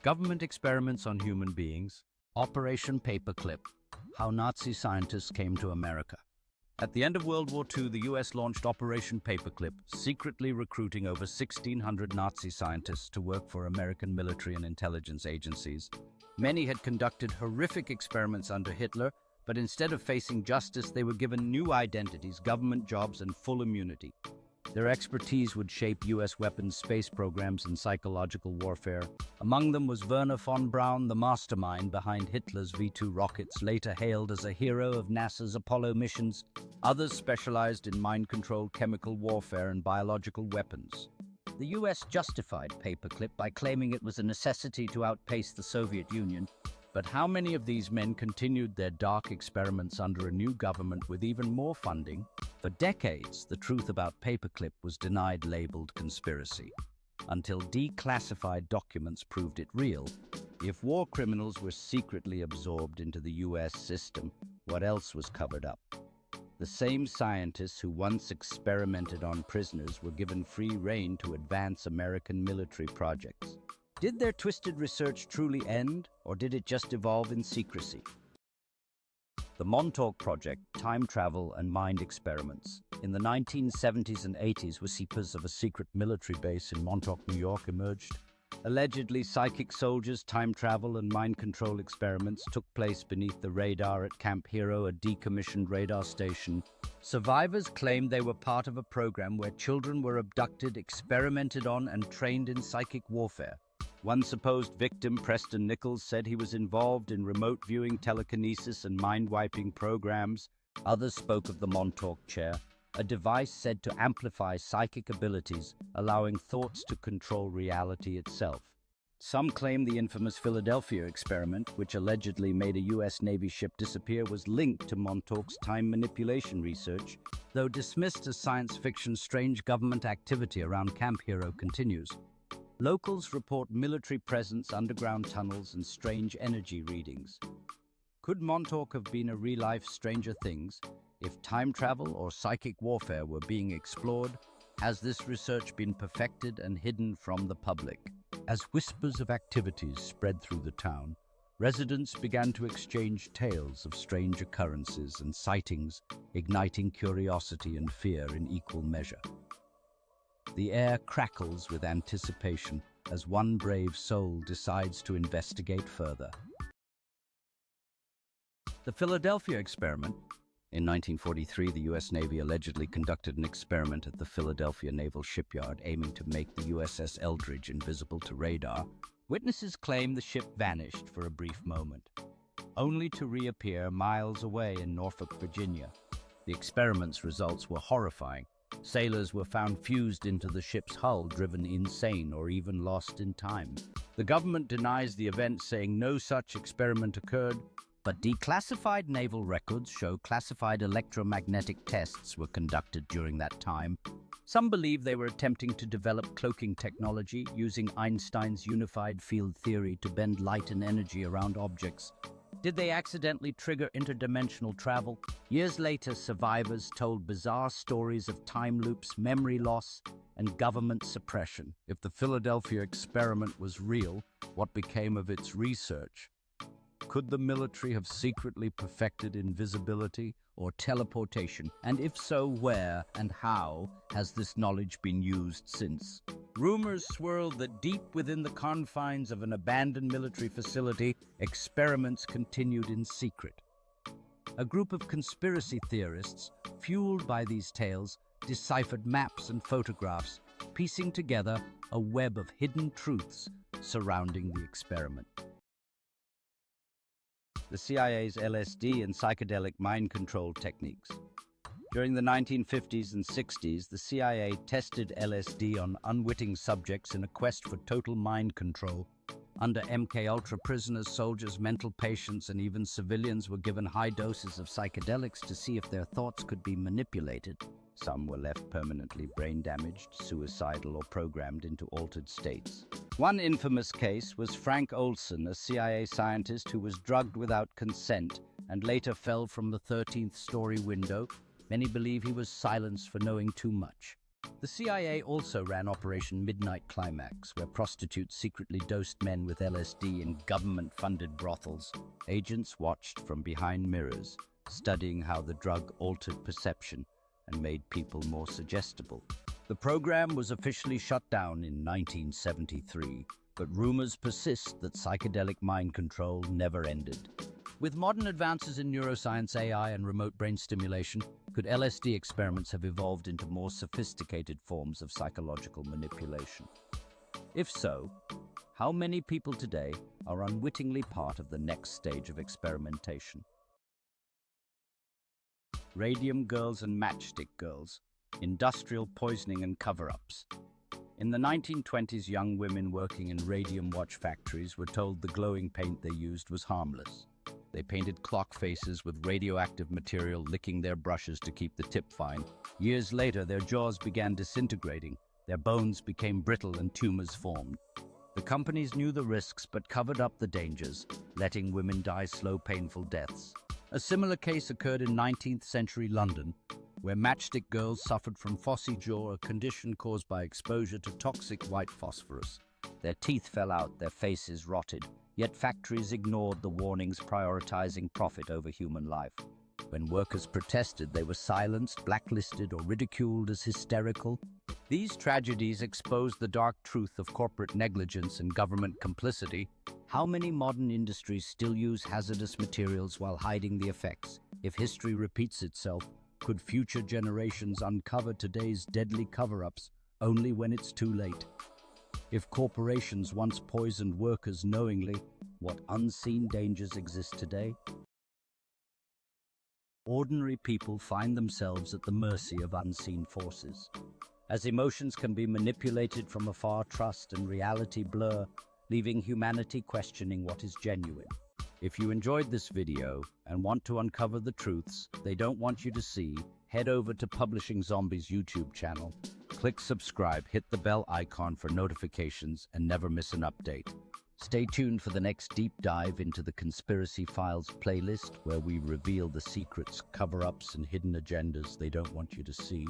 Government experiments on human beings. Operation Paperclip. How Nazi scientists came to America. At the end of World War II, the US launched Operation Paperclip, secretly recruiting over 1,600 Nazi scientists to work for American military and intelligence agencies. Many had conducted horrific experiments under Hitler, but instead of facing justice, they were given new identities, government jobs, and full immunity. Their expertise would shape US weapons, space programs, and psychological warfare. Among them was Werner von Braun, the mastermind behind Hitler's V-2 rockets, later hailed as a hero of NASA's Apollo missions. Others specialized in mind-controlled chemical warfare and biological weapons. The US justified Paperclip by claiming it was a necessity to outpace the Soviet Union. But how many of these men continued their dark experiments under a new government with even more funding? For decades, the truth about Paperclip was denied, labeled conspiracy, until declassified documents proved it real. If war criminals were secretly absorbed into the US system, what else was covered up? The same scientists who once experimented on prisoners were given free rein to advance American military projects. Did their twisted research truly end, or did it just evolve in secrecy? The Montauk Project, time travel and mind experiments. In the 1970s and 80s, whispers of a secret military base in Montauk, New York emerged. Allegedly, psychic soldiers, time travel and mind control experiments took place beneath the radar at Camp Hero, a decommissioned radar station. Survivors claimed they were part of a program where children were abducted, experimented on, and trained in psychic warfare. One supposed victim, Preston Nichols, said he was involved in remote viewing, telekinesis, and mind-wiping programs. Others spoke of the Montauk Chair, a device said to amplify psychic abilities, allowing thoughts to control reality itself. Some claim the infamous Philadelphia experiment, which allegedly made a US Navy ship disappear, was linked to Montauk's time manipulation research. Though dismissed as science fiction, strange government activity around Camp Hero continues. Locals report military presence, underground tunnels, and strange energy readings. Could Montauk have been a real-life Stranger Things? If time travel or psychic warfare were being explored, has this research been perfected and hidden from the public? As whispers of activities spread through the town, residents began to exchange tales of strange occurrences and sightings, igniting curiosity and fear in equal measure. The air crackles with anticipation as one brave soul decides to investigate further. The Philadelphia experiment. In 1943, the US Navy allegedly conducted an experiment at the Philadelphia Naval Shipyard aiming to make the USS Eldridge invisible to radar. Witnesses claim the ship vanished for a brief moment, only to reappear miles away in Norfolk, Virginia. The experiment's results were horrifying. Sailors were found fused into the ship's hull, driven insane, or even lost in time. The government denies the event, saying no such experiment occurred, but declassified naval records show classified electromagnetic tests were conducted during that time. Some believe they were attempting to develop cloaking technology, using Einstein's unified field theory to bend light and energy around objects. Did they accidentally trigger interdimensional travel? Years later, survivors told bizarre stories of time loops, memory loss, and government suppression. If the Philadelphia experiment was real, what became of its research? Could the military have secretly perfected invisibility or teleportation? And if so, where and how has this knowledge been used since? Rumors swirled that deep within the confines of an abandoned military facility, experiments continued in secret. A group of conspiracy theorists, fueled by these tales, deciphered maps and photographs, piecing together a web of hidden truths surrounding the experiment. The CIA's LSD and psychedelic mind control techniques. During the 1950s and 60s, the CIA tested LSD on unwitting subjects in a quest for total mind control. Under MKUltra, prisoners, soldiers, mental patients, and even civilians were given high doses of psychedelics to see if their thoughts could be manipulated. Some were left permanently brain damaged, suicidal, or programmed into altered states. One infamous case was Frank Olson, a CIA scientist who was drugged without consent and later fell from the 13th-story window. Many believe he was silenced for knowing too much. The CIA also ran Operation Midnight Climax, where prostitutes secretly dosed men with LSD in government-funded brothels. Agents watched from behind mirrors, studying how the drug altered perception and made people more suggestible. The program was officially shut down in 1973, but rumors persist that psychedelic mind control never ended. With modern advances in neuroscience, AI, and remote brain stimulation, could LSD experiments have evolved into more sophisticated forms of psychological manipulation? If so, how many people today are unwittingly part of the next stage of experimentation? Radium girls and matchstick girls, industrial poisoning and cover-ups. In the 1920s, young women working in radium watch factories were told the glowing paint they used was harmless. They painted clock faces with radioactive material, licking their brushes to keep the tip fine. Years later, their jaws began disintegrating, their bones became brittle and tumors formed. The companies knew the risks but covered up the dangers, letting women die slow, painful deaths. A similar case occurred in 19th century London, where matchstick girls suffered from phossy jaw, a condition caused by exposure to toxic white phosphorus. Their teeth fell out, their faces rotted, yet factories ignored the warnings, prioritizing profit over human life. When workers protested, they were silenced, blacklisted, or ridiculed as hysterical. These tragedies exposed the dark truth of corporate negligence and government complicity. How many modern industries still use hazardous materials while hiding the effects? If history repeats itself, could future generations uncover today's deadly cover-ups only when it's too late? If corporations once poisoned workers knowingly, what unseen dangers exist today? Ordinary people find themselves at the mercy of unseen forces. As emotions can be manipulated from afar, trust and reality blur, leaving humanity questioning what is genuine. If you enjoyed this video and want to uncover the truths they don't want you to see, head over to Publishing Zombies YouTube channel. Click subscribe, hit the bell icon for notifications, and never miss an update. Stay tuned for the next deep dive into the Conspiracy Files playlist, where we reveal the secrets, cover-ups, and hidden agendas they don't want you to see.